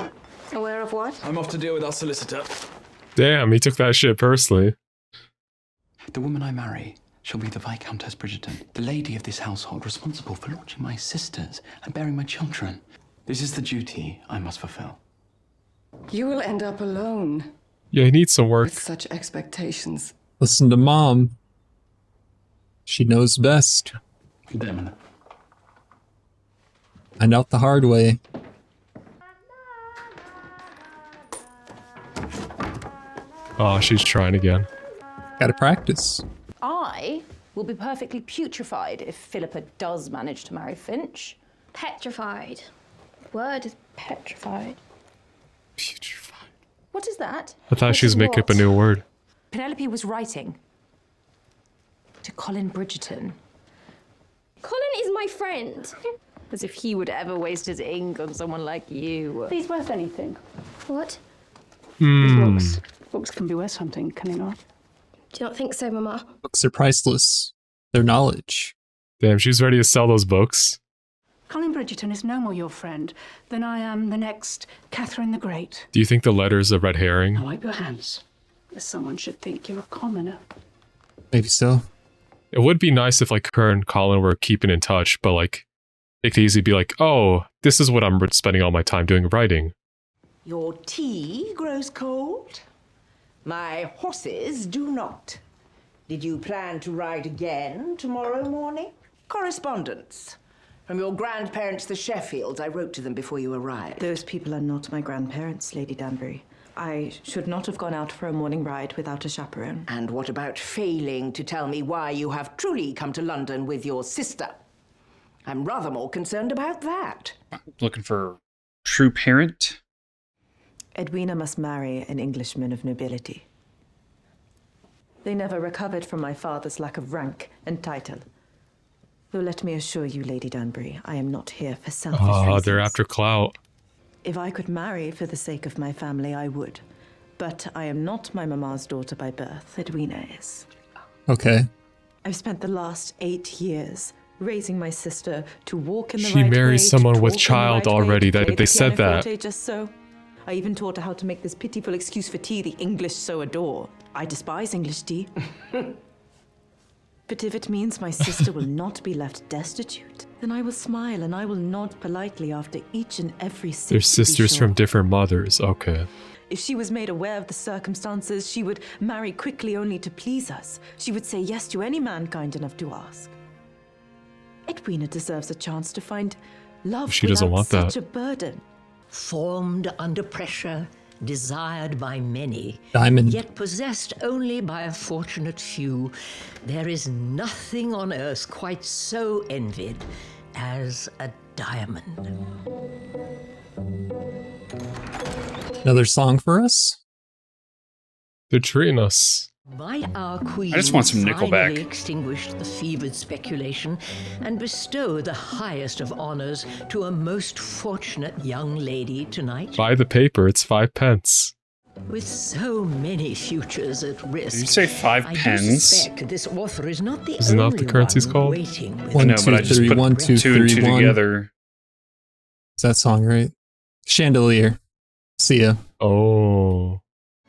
[SPEAKER 16] Aware of what?
[SPEAKER 4] I'm off to deal with our solicitor.
[SPEAKER 3] Damn, he took that shit personally.
[SPEAKER 4] The woman I marry She'll be the Viscountess Bridgerton, the lady of this household, responsible for launching my sisters and bearing my children. This is the duty I must fulfill.
[SPEAKER 6] You will end up alone.
[SPEAKER 3] Yeah, he needs some work.
[SPEAKER 6] With such expectations.
[SPEAKER 2] Listen to Mom. She knows best.
[SPEAKER 4] Damn.
[SPEAKER 2] Find out the hard way.
[SPEAKER 3] Oh, she's trying again.
[SPEAKER 2] Gotta practice.
[SPEAKER 13] I will be perfectly putrefied if Philippa does manage to marry Finch.
[SPEAKER 8] Petrified. The word is petrified.
[SPEAKER 3] Putrefied.
[SPEAKER 13] What is that?
[SPEAKER 3] I thought she was making up a new word.
[SPEAKER 13] Penelope was writing to Colin Bridgerton.
[SPEAKER 8] Colin is my friend.
[SPEAKER 13] As if he would ever waste his ink on someone like you.
[SPEAKER 16] He's worth anything.
[SPEAKER 8] What?
[SPEAKER 16] Books can be worth something, can they not?
[SPEAKER 8] Do you not think so, Mama?
[SPEAKER 2] Books are priceless. Their knowledge.
[SPEAKER 3] Damn, she's ready to sell those books.
[SPEAKER 16] Colin Bridgerton is no more your friend than I am the next Catherine the Great.
[SPEAKER 3] Do you think the letter's a red herring?
[SPEAKER 16] Now wipe your hands, lest someone should think you're a commoner.
[SPEAKER 2] Maybe so.
[SPEAKER 3] It would be nice if like her and Colin were keeping in touch, but like it could easily be like, oh, this is what I'm spending all my time doing, writing.
[SPEAKER 9] Your tea grows cold. My horses do not. Did you plan to ride again tomorrow morning? Correspondence. From your grandparents, the Sheffields. I wrote to them before you arrived.
[SPEAKER 11] Those people are not my grandparents, Lady Danbury. I should not have gone out for a morning ride without a chaperone.
[SPEAKER 9] And what about failing to tell me why you have truly come to London with your sister? I'm rather more concerned about that.
[SPEAKER 1] Looking for true parent?
[SPEAKER 11] Edwina must marry an Englishman of nobility. They never recovered from my father's lack of rank and title. Though let me assure you, Lady Danbury, I am not here for selfish reasons.
[SPEAKER 3] They're after clout.
[SPEAKER 11] If I could marry for the sake of my family, I would. But I am not my mama's daughter by birth. Edwina is.
[SPEAKER 2] Okay.
[SPEAKER 11] I've spent the last 8 years raising my sister to walk in the
[SPEAKER 3] She
[SPEAKER 11] right way.
[SPEAKER 3] married
[SPEAKER 11] to
[SPEAKER 3] someone with
[SPEAKER 11] talk in the
[SPEAKER 3] child
[SPEAKER 11] right way,
[SPEAKER 3] already.
[SPEAKER 11] to
[SPEAKER 3] That
[SPEAKER 11] play
[SPEAKER 3] they
[SPEAKER 11] the
[SPEAKER 3] said that.
[SPEAKER 11] pianoforte just so. I even taught her how to make this pitiful excuse for tea the English so adore. I despise English tea. But if it means my sister will not be left destitute, then I will smile and I will nod politely after each and every sip.
[SPEAKER 3] They're
[SPEAKER 11] to be
[SPEAKER 3] sisters
[SPEAKER 11] sure.
[SPEAKER 3] from different mothers. Okay.
[SPEAKER 11] If she was made aware of the circumstances, she would marry quickly only to please us. She would say yes to any man kind enough to ask. Edwina deserves a chance to find love
[SPEAKER 3] She doesn't
[SPEAKER 11] without
[SPEAKER 3] want that.
[SPEAKER 11] such a burden.
[SPEAKER 17] Formed under pressure, desired by many,
[SPEAKER 2] Diamond.
[SPEAKER 17] yet possessed only by a fortunate few, there is nothing on earth quite so envied as a diamond.
[SPEAKER 2] Another song for us?
[SPEAKER 3] They're treating us.
[SPEAKER 17] Might our queen
[SPEAKER 1] I just want some
[SPEAKER 17] finally
[SPEAKER 1] Nickelback.
[SPEAKER 17] extinguish the fevered speculation and bestow the highest of honors to a most fortunate young lady tonight?
[SPEAKER 3] Buy the paper. It's 5 pence.
[SPEAKER 17] With so many futures at risk.
[SPEAKER 1] Did you say 5
[SPEAKER 17] I do
[SPEAKER 1] pens?
[SPEAKER 17] suspect this author is not the
[SPEAKER 3] Isn't that
[SPEAKER 17] only
[SPEAKER 3] what the currency's
[SPEAKER 17] one
[SPEAKER 3] called?
[SPEAKER 17] waiting with
[SPEAKER 2] One,
[SPEAKER 1] No,
[SPEAKER 2] two,
[SPEAKER 1] but I just
[SPEAKER 2] three,
[SPEAKER 1] put
[SPEAKER 2] 1, 2,
[SPEAKER 1] 2 and
[SPEAKER 2] 3,
[SPEAKER 1] 2
[SPEAKER 2] 1.
[SPEAKER 1] together.
[SPEAKER 2] Is that song right? Chandelier. See ya.
[SPEAKER 3] Oh.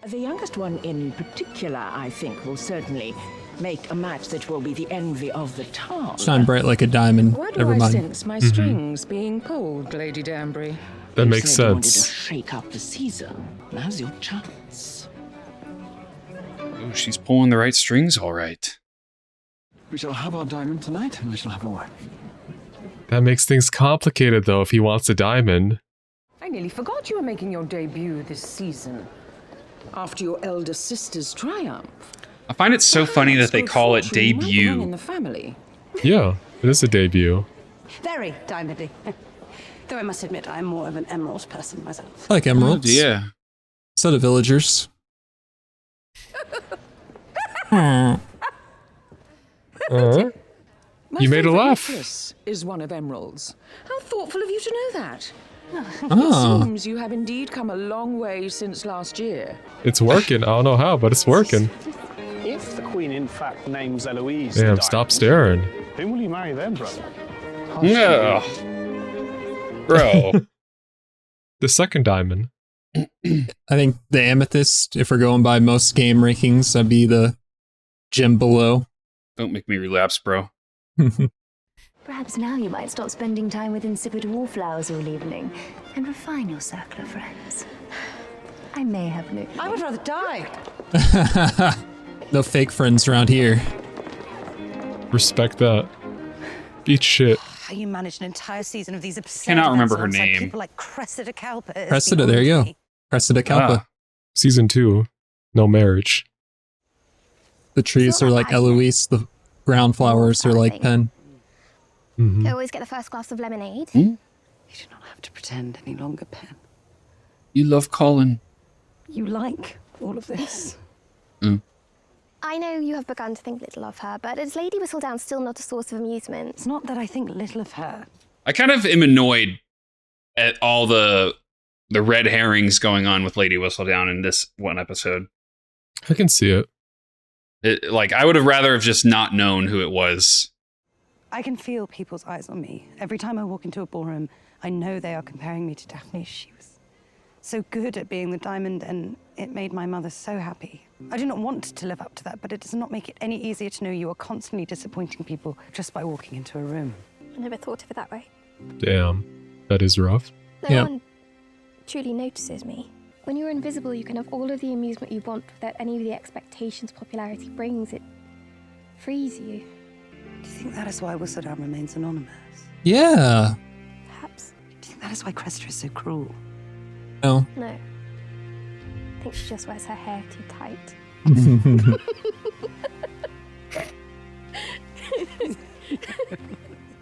[SPEAKER 9] The youngest one in particular, I think, will certainly make a match that will be the envy of the town.
[SPEAKER 2] Shine bright like a diamond.
[SPEAKER 6] Why do
[SPEAKER 2] Never
[SPEAKER 6] I
[SPEAKER 2] mind.
[SPEAKER 6] sense my strings being pulled, Lady Danbury?
[SPEAKER 3] That
[SPEAKER 9] You
[SPEAKER 3] makes
[SPEAKER 9] said you wanted to
[SPEAKER 3] sense.
[SPEAKER 9] shake up the season. Now's your chance.
[SPEAKER 1] Oh, she's pulling the right strings all right.
[SPEAKER 4] We shall have our diamond tonight, and we shall have a wife.
[SPEAKER 3] That makes things complicated though if he wants a diamond.
[SPEAKER 6] I nearly forgot you were making your debut this season. After your elder sister's triumph.
[SPEAKER 1] I find it so funny that they call it
[SPEAKER 6] In
[SPEAKER 1] debut.
[SPEAKER 6] the family.
[SPEAKER 3] Yeah, it is a debut.
[SPEAKER 12] Very diamondy. Though I must admit, I'm more of an emerald person myself.
[SPEAKER 2] I like emeralds.
[SPEAKER 1] Yeah.
[SPEAKER 2] So do villagers.
[SPEAKER 6] My
[SPEAKER 3] You made a
[SPEAKER 6] favourite
[SPEAKER 3] laugh.
[SPEAKER 6] necklace is one of emeralds. How thoughtful of you to know that.
[SPEAKER 2] Oh.
[SPEAKER 6] It seems you have indeed come a long way since last year.
[SPEAKER 3] It's working. I don't know how, but it's working.
[SPEAKER 14] If the Queen in fact names Eloise
[SPEAKER 3] Damn,
[SPEAKER 14] the
[SPEAKER 3] stop
[SPEAKER 14] diamond,
[SPEAKER 3] staring.
[SPEAKER 14] whom will you marry then, brother?
[SPEAKER 1] No. Bro.
[SPEAKER 3] The second diamond.
[SPEAKER 2] I think the amethyst, if we're going by most game rankings, that'd be the gem below.
[SPEAKER 1] Don't make me relapse, bro.
[SPEAKER 5] Perhaps now you might stop spending time with insipid wallflowers all evening and refine your circle of friends. I may have no...
[SPEAKER 6] I would rather die.
[SPEAKER 2] No fake friends around here.
[SPEAKER 3] Respect that. Eat shit.
[SPEAKER 12] You managed an entire season of these absurd
[SPEAKER 1] Cannot remember her
[SPEAKER 12] events alongside
[SPEAKER 1] name.
[SPEAKER 12] People like Cressida Calpa.
[SPEAKER 2] Cressida, there you go. Cressida Calpa.
[SPEAKER 3] Season 2. No marriage.
[SPEAKER 2] The trees are like Eloise. The ground flowers are like Pen.
[SPEAKER 8] You always get the first glass of lemonade.
[SPEAKER 1] Mm?
[SPEAKER 12] You do not have to pretend any longer, Pen.
[SPEAKER 1] You love Colin.
[SPEAKER 12] You like all of this.
[SPEAKER 8] I know you have begun to think little of her, but is Lady Whistledown still not a source of amusement?
[SPEAKER 12] It's not that I think little of her.
[SPEAKER 1] I kind of am annoyed at all the red herrings going on with Lady Whistledown in this one episode.
[SPEAKER 3] I can see it.
[SPEAKER 1] Like, I would have rather have just not known who it was.
[SPEAKER 12] I can feel people's eyes on me. Every time I walk into a ballroom, I know they are comparing me to Daphne. She was so good at being the diamond, and it made my mother so happy. I do not want to live up to that, but it does not make it any easier to know you are constantly disappointing people just by walking into a room.
[SPEAKER 8] I never thought of it that way.
[SPEAKER 3] Damn. That is rough.
[SPEAKER 8] No one truly notices me. When you're invisible, you can have all of the amusement you want without any of the expectations popularity brings. It frees you.
[SPEAKER 12] Do you think that is why Whistledown remains anonymous?
[SPEAKER 2] Yeah.
[SPEAKER 8] Perhaps.
[SPEAKER 12] Do you think that is why Cressida is so cruel?
[SPEAKER 2] No.
[SPEAKER 8] No. I think she just wears her hair too tight.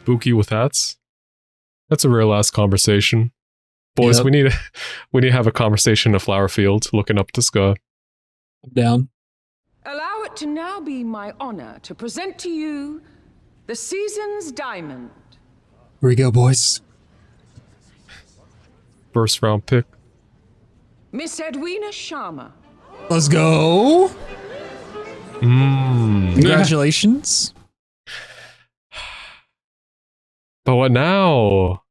[SPEAKER 3] Spooky with hats? That's a real ass conversation. Boys,
[SPEAKER 2] Yep.
[SPEAKER 3] we need to have a conversation in a flower field looking up the sky.
[SPEAKER 2] Down.
[SPEAKER 6] Allow it to now be my honor to present to you the season's diamond.
[SPEAKER 2] Here we go, boys.
[SPEAKER 3] First round pick.
[SPEAKER 6] Miss Edwina Sharma.
[SPEAKER 2] Let's go. Congratulations.
[SPEAKER 3] But what now?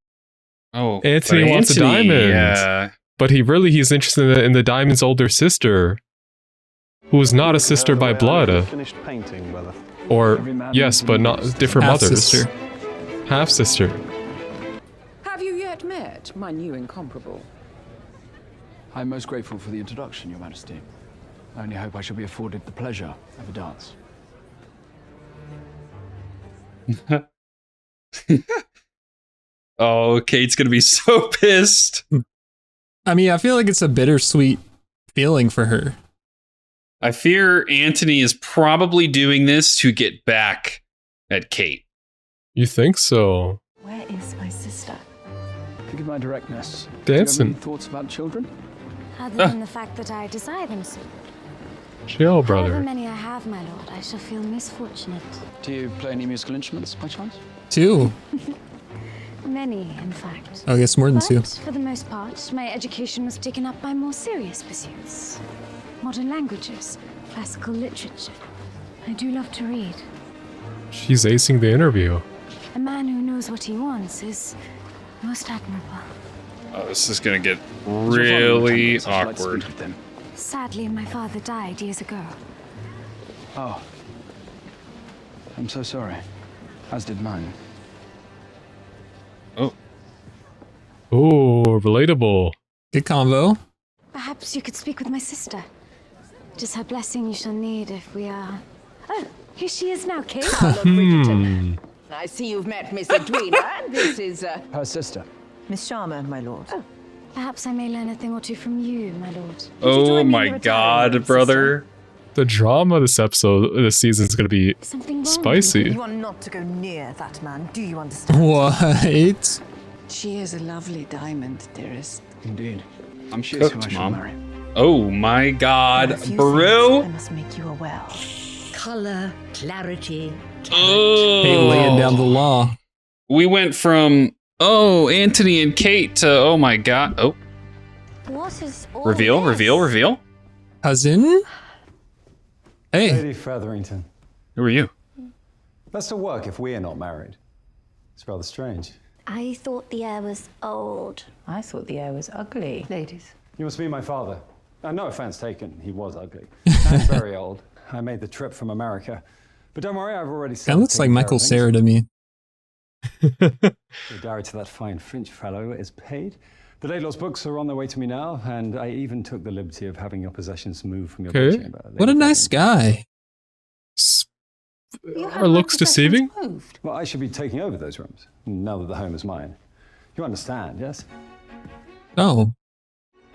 [SPEAKER 1] Oh,
[SPEAKER 3] Anthony
[SPEAKER 1] but
[SPEAKER 3] wants a
[SPEAKER 1] Anthony,
[SPEAKER 3] diamond.
[SPEAKER 1] yeah.
[SPEAKER 3] But he's interested in the diamond's older sister, who is not a sister by blood.
[SPEAKER 14] Finished painting, brother.
[SPEAKER 3] Or, yes, but not different mothers.
[SPEAKER 2] Half-sister.
[SPEAKER 3] Half-sister.
[SPEAKER 6] Have you yet met my new incomparable?
[SPEAKER 4] I'm most grateful for the introduction, Your Majesty. I only hope I shall be afforded the pleasure of a dance.
[SPEAKER 1] Oh, Kate's gonna be so pissed.
[SPEAKER 2] I mean, I feel like it's a bittersweet feeling for her.
[SPEAKER 1] I fear Anthony is probably doing this to get back at Kate.
[SPEAKER 3] You think so?
[SPEAKER 5] Where is my sister?
[SPEAKER 4] Forgive my directness.
[SPEAKER 3] Dancing.
[SPEAKER 4] Do you have any thoughts about children?
[SPEAKER 5] Other than the fact that I desire them so.
[SPEAKER 3] Chill,
[SPEAKER 5] However
[SPEAKER 3] brother.
[SPEAKER 5] many I have, my lord, I shall feel misfortunate.
[SPEAKER 4] Do you play any musical instruments by chance?
[SPEAKER 2] 2.
[SPEAKER 5] Many, in fact.
[SPEAKER 2] I guess more than
[SPEAKER 5] But
[SPEAKER 2] 2.
[SPEAKER 5] for the most part, my education was taken up by more serious pursuits. Modern languages, classical literature. I do love to read.
[SPEAKER 3] She's acing the interview.
[SPEAKER 5] A man who knows what he wants is most admirable.
[SPEAKER 1] Oh, this is gonna get really awkward.
[SPEAKER 5] Sadly, my father died years ago.
[SPEAKER 4] Oh. I'm so sorry. As did mine.
[SPEAKER 1] Oh.
[SPEAKER 3] Oh, relatable.
[SPEAKER 2] Good combo.
[SPEAKER 5] Perhaps you could speak with my sister. It is her blessing you shall need if we are... Oh, here she is now, Kate.
[SPEAKER 9] Bridgerton. I see you've met Miss Edwina, and this is...
[SPEAKER 4] Her sister.
[SPEAKER 11] Miss Sharma, my lord.
[SPEAKER 5] Oh, perhaps I may learn a thing or two from you, my lord.
[SPEAKER 1] Oh my god, brother.
[SPEAKER 3] The drama this season is going to be spicy.
[SPEAKER 11] You are not to go near that man, do you understand?
[SPEAKER 2] What?
[SPEAKER 16] She is a lovely diamond, dearest.
[SPEAKER 4] Indeed. I'm sure who I
[SPEAKER 1] Cooked,
[SPEAKER 4] shall
[SPEAKER 1] Mom.
[SPEAKER 4] marry.
[SPEAKER 1] Oh my god,
[SPEAKER 11] A few
[SPEAKER 1] bro.
[SPEAKER 11] things I must make you aware.
[SPEAKER 17] Color, clarity,
[SPEAKER 1] Oh.
[SPEAKER 2] Hey, laying down the law.
[SPEAKER 1] We went from, oh, Anthony and Kate to, oh my god. Oh,
[SPEAKER 8] What is all
[SPEAKER 1] reveal,
[SPEAKER 8] this?
[SPEAKER 1] reveal.
[SPEAKER 2] Cousin? Hey.
[SPEAKER 18] Lady Featherington.
[SPEAKER 1] Who are you?
[SPEAKER 18] That's to work if we are not married. It's rather strange.
[SPEAKER 8] I thought the air was old.
[SPEAKER 13] I thought the air was ugly.
[SPEAKER 11] Ladies.
[SPEAKER 18] You must be my father. No offense taken, he was ugly. And very old. I made the trip from America But don't worry, I've already
[SPEAKER 2] That looks like Michael Cera to me.
[SPEAKER 18] The diary to that fine French fellow is paid. The Laidlaw's books are on their way to me now, and I even took the liberty of having your possessions moved from your bedchamber.
[SPEAKER 2] What a nice guy.
[SPEAKER 3] Are looks deceiving?
[SPEAKER 18] Well, I should be taking over those rooms, now that the home is mine. You understand, yes?
[SPEAKER 2] Oh.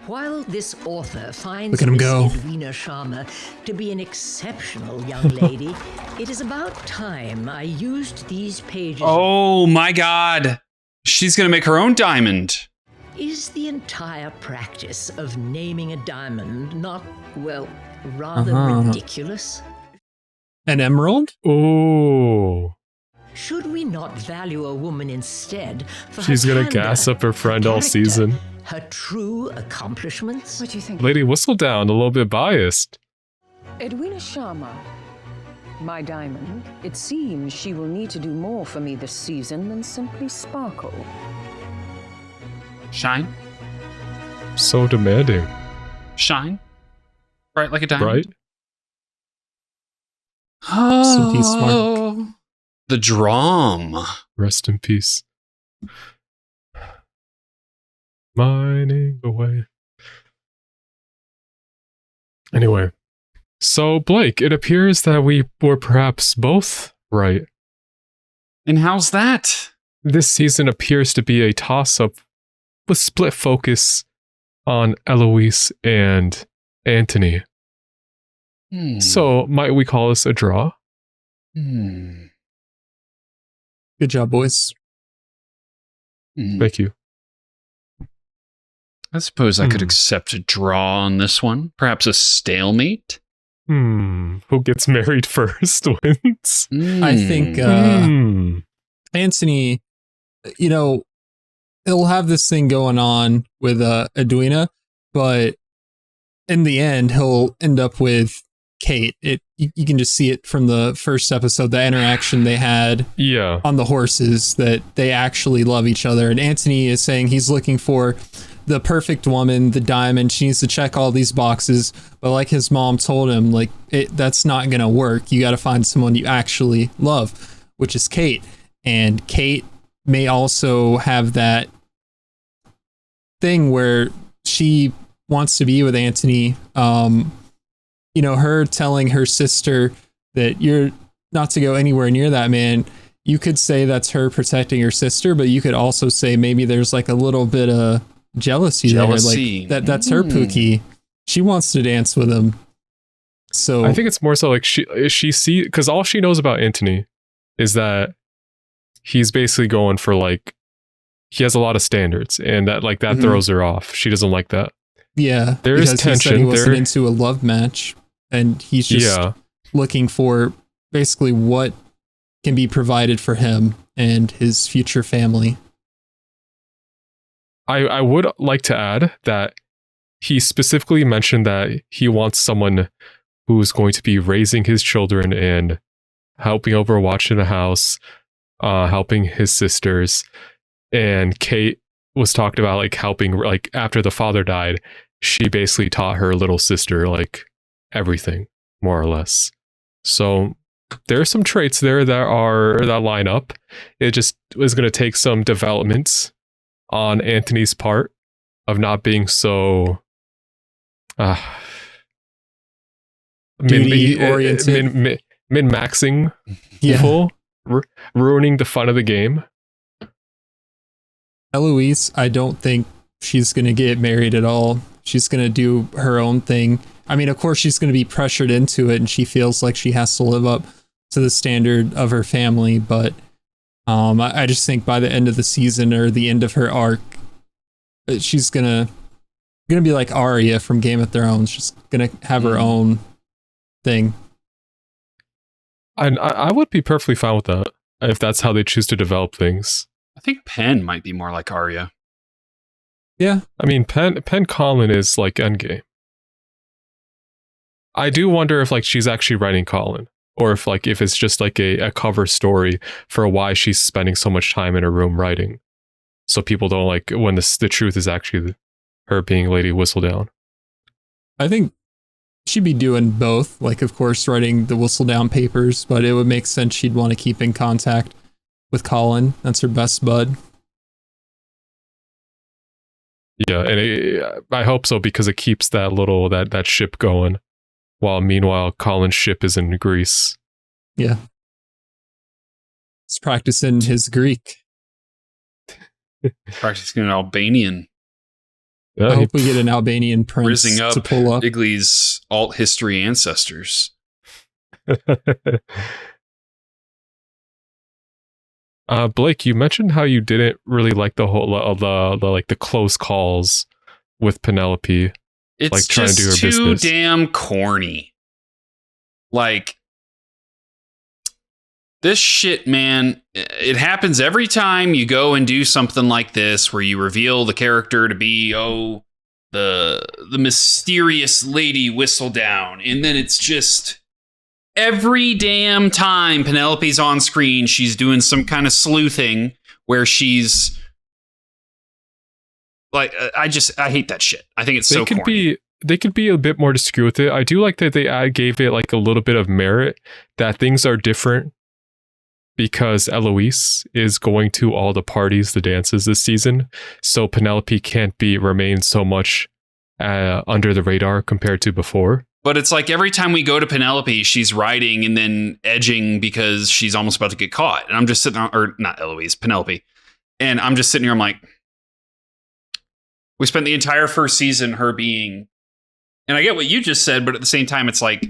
[SPEAKER 17] While this author finds
[SPEAKER 2] Look at him
[SPEAKER 17] Miss
[SPEAKER 2] go.
[SPEAKER 17] Edwina Sharma to be an exceptional young lady, it is about time I used these pages.
[SPEAKER 1] Oh my God. She's going to make her own diamond.
[SPEAKER 17] Is the entire practice of naming a diamond not, well, rather ridiculous?
[SPEAKER 2] An emerald?
[SPEAKER 3] Oh.
[SPEAKER 17] Should we not value a woman instead for
[SPEAKER 3] She's
[SPEAKER 17] her
[SPEAKER 3] gonna
[SPEAKER 17] candor,
[SPEAKER 3] gas up her friend all
[SPEAKER 17] character,
[SPEAKER 3] season.
[SPEAKER 17] her true accomplishments?
[SPEAKER 6] What do you think?
[SPEAKER 3] Lady Whistledown, a little bit biased.
[SPEAKER 6] Edwina Sharma, my diamond, it seems she will need to do more for me this season than simply sparkle.
[SPEAKER 1] Shine.
[SPEAKER 3] So demanding.
[SPEAKER 1] Shine. Bright like a diamond.
[SPEAKER 3] Right?
[SPEAKER 2] Some peace, Mark.
[SPEAKER 1] The drum.
[SPEAKER 3] Rest in peace. Mining away. Anyway, so Blake, it appears that we were perhaps both right.
[SPEAKER 1] And how's that?
[SPEAKER 3] This season appears to be a toss-up with split focus on Eloise and Anthony. So, might we call this a draw?
[SPEAKER 2] Good job, boys.
[SPEAKER 3] Thank you.
[SPEAKER 1] I suppose I could accept a draw on this one. Perhaps a stalemate?
[SPEAKER 3] Who gets married first wins?
[SPEAKER 2] I think Anthony, you know, he'll have this thing going on with Edwina, but in the end, he'll end up with Kate. You can just see it from the first episode, the interaction they had on the horses, that they actually love each other. And Anthony is saying he's looking for the perfect woman, the diamond. She needs to check all these boxes. But like his mom told him, like, that's not going to work. You got to find someone you actually love, which is Kate. And Kate may also have that thing where she wants to be with Anthony. You know, her telling her sister that you're not to go anywhere near that man. You could say that's her protecting her sister, but you could also say maybe there's like a little bit of jealousy there. Like that's her Pookie. She wants to dance with him. So
[SPEAKER 3] I think it's more so like she see, because all she knows about Anthony is that he's basically going for, like, he has a lot of standards, and that throws her off. She doesn't like that.
[SPEAKER 2] Yeah,
[SPEAKER 3] there is tension.
[SPEAKER 2] He wasn't into a love match, and he's just looking for basically what can be provided for him and his future family.
[SPEAKER 3] I would like to add that he specifically mentioned that he wants someone who's going to be raising his children and helping overwatch in the house, helping his sisters. And Kate was talked about, like, helping, like, after the father died, she basically taught her little sister, like, everything, more or less. So there are some traits there that line up. It just was going to take some developments on Anthony's part of not being so
[SPEAKER 2] duty-oriented,
[SPEAKER 3] min-maxing people, ruining the fun of the game.
[SPEAKER 2] Eloise, I don't think she's going to get married at all. She's going to do her own thing. I mean, of course, she's going to be pressured into it, and she feels like she has to live up to the standard of her family. But I just think by the end of the season or the end of her arc, she's gonna be like Arya from Game of Thrones. She's gonna have her own thing.
[SPEAKER 3] I would be perfectly fine with that if that's how they choose to develop things.
[SPEAKER 1] I think Penn might be more like Arya.
[SPEAKER 2] Yeah.
[SPEAKER 3] I mean, Penn Colin is like Endgame. I do wonder if, like, she's actually writing Colin, or if it's just like a cover story for why she's spending so much time in her room writing, so people don't, like, when the truth is actually her being Lady Whistledown.
[SPEAKER 2] I think she'd be doing both. Like, of course, writing the Whistledown papers, but it would make sense she'd want to keep in contact with Colin. That's her best bud.
[SPEAKER 3] Yeah, and I hope so because it keeps that ship going, while meanwhile Colin's ship is in Greece.
[SPEAKER 2] Yeah, he's practicing his Greek.
[SPEAKER 1] Practicing Albanian.
[SPEAKER 2] I hope we get an Albanian prince
[SPEAKER 1] Rizzing up
[SPEAKER 2] to pull up.
[SPEAKER 1] Igley's alt history ancestors.
[SPEAKER 3] Blake, you mentioned how you didn't really like the whole the close calls with Penelope.
[SPEAKER 1] It's
[SPEAKER 3] like trying
[SPEAKER 1] just
[SPEAKER 3] to do her
[SPEAKER 1] too
[SPEAKER 3] business.
[SPEAKER 1] damn corny. Like, this shit, man, it happens every time you go and do something like this where you reveal the character to be, the mysterious Lady Whistledown. And then it's just every damn time Penelope's on screen, she's doing some kind of sleuthing where she's like, I hate that shit. I think it's so corny.
[SPEAKER 3] They could be a bit more discreet with it. I do like that they gave it like a little bit of merit, that things are different because Eloise is going to all the parties, the dances this season. So Penelope can't remain so much under the radar compared to before.
[SPEAKER 1] But it's like every time we go to Penelope, she's riding and then edging because she's almost about to get caught. And I'm just sitting on, or not Eloise, Penelope. And I'm just sitting here, I'm like, we spent the entire first season her being, and I get what you just said, but at the same time, it's like,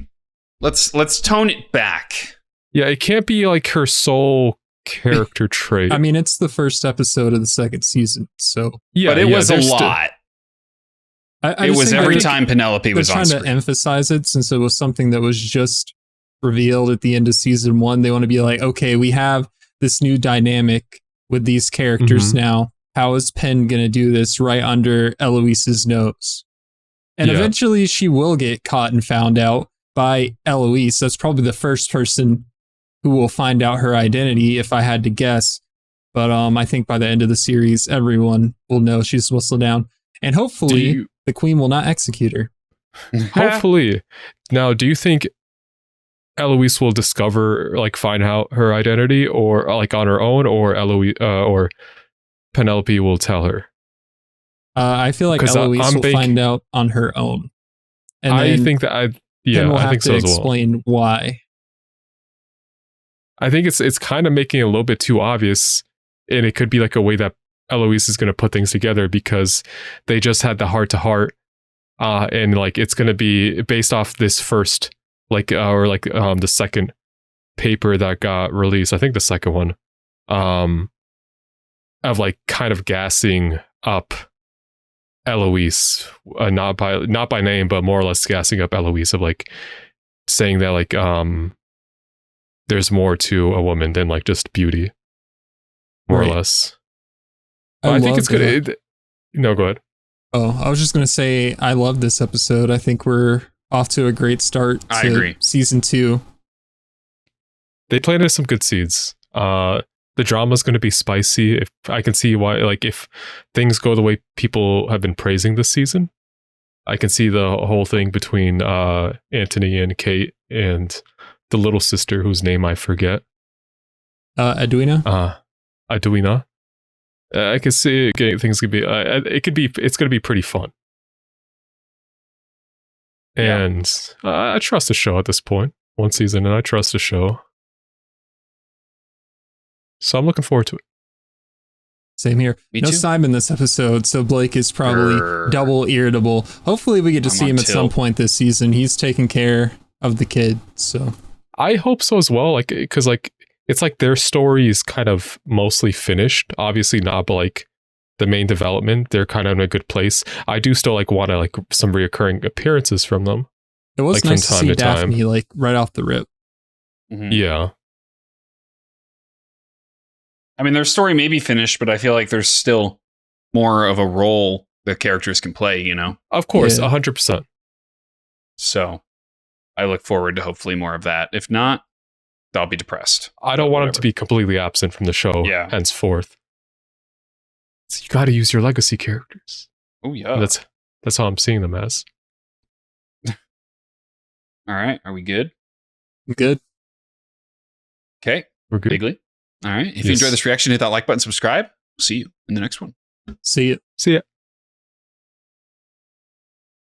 [SPEAKER 1] let's tone it back.
[SPEAKER 3] Yeah, it can't be like her sole character trait.
[SPEAKER 2] I mean, it's the first episode of the second season, so
[SPEAKER 3] yeah,
[SPEAKER 1] but it was a lot. It was every time Penelope was on screen.
[SPEAKER 2] Trying to emphasize it since it was something that was just revealed at the end of season 1. They want to be like, okay, we have this new dynamic with these characters now. How is Penn going to do this right under Eloise's nose? And eventually she will get caught and found out by Eloise. That's probably the first person who will find out her identity, if I had to guess. But I think by the end of the series, everyone will know she's Whistledown. And hopefully the queen will not execute her.
[SPEAKER 3] Hopefully. Now, do you think Eloise will find out her identity, or like on her own, or Eloise or Penelope will tell her?
[SPEAKER 2] I feel like Eloise will find out on her own. And
[SPEAKER 3] I think that
[SPEAKER 2] I think so as well. Explain why.
[SPEAKER 3] I think it's kind of making it a little bit too obvious, and it could be like a way that Eloise is going to put things together because they just had the heart-to-heart, and like it's going to be based off this first the second paper that got released. I think the second one, of like kind of gassing up Eloise, not by name, but more or less gassing up Eloise, of like saying that like there's more to a woman than like just beauty, more or less. I think it's good. No, go ahead.
[SPEAKER 2] Oh, I was just gonna say I love this episode. I think we're off to a great start to
[SPEAKER 1] I agree.
[SPEAKER 2] Season 2.
[SPEAKER 3] They planted some good seeds. The drama's going to be spicy. If I can see why, like if things go the way people have been praising this season, I can see the whole thing between Anthony and Kate and the little sister whose name I forget.
[SPEAKER 2] Edwina.
[SPEAKER 3] Edwina. I can see things could be. It's going to be pretty fun. And I trust the show at this point. One season, and I trust the show. So I'm looking forward to it.
[SPEAKER 2] Same here. No Simon this episode, so Blake is probably double irritable. Hopefully we get to see him at some point this season. He's taking care of the kid, so
[SPEAKER 3] I hope so as well. Like, because like it's like their story is kind of mostly finished. Obviously not, but like the main development, they're kind of in a good place. I do still like want to like some reoccurring appearances from them.
[SPEAKER 2] It was nice to see Daphne like right off the rip.
[SPEAKER 1] Mm-hmm.
[SPEAKER 3] Yeah.
[SPEAKER 1] I mean, their story may be finished, but I feel like there's still more of a role that characters can play, you know?
[SPEAKER 3] Of course, 100%.
[SPEAKER 1] So I look forward to hopefully more of that. If not, I'll be depressed.
[SPEAKER 3] I don't want him to be completely absent from the show henceforth. So you got to use your legacy characters.
[SPEAKER 1] Oh, yeah.
[SPEAKER 3] That's how I'm seeing them as.
[SPEAKER 1] All right. Are we good?
[SPEAKER 2] Good.
[SPEAKER 1] Okay.
[SPEAKER 3] We're good.
[SPEAKER 1] Bigly. All right. If you enjoyed this reaction, hit that like button, subscribe. See you in the next one.
[SPEAKER 2] See you.
[SPEAKER 3] See ya.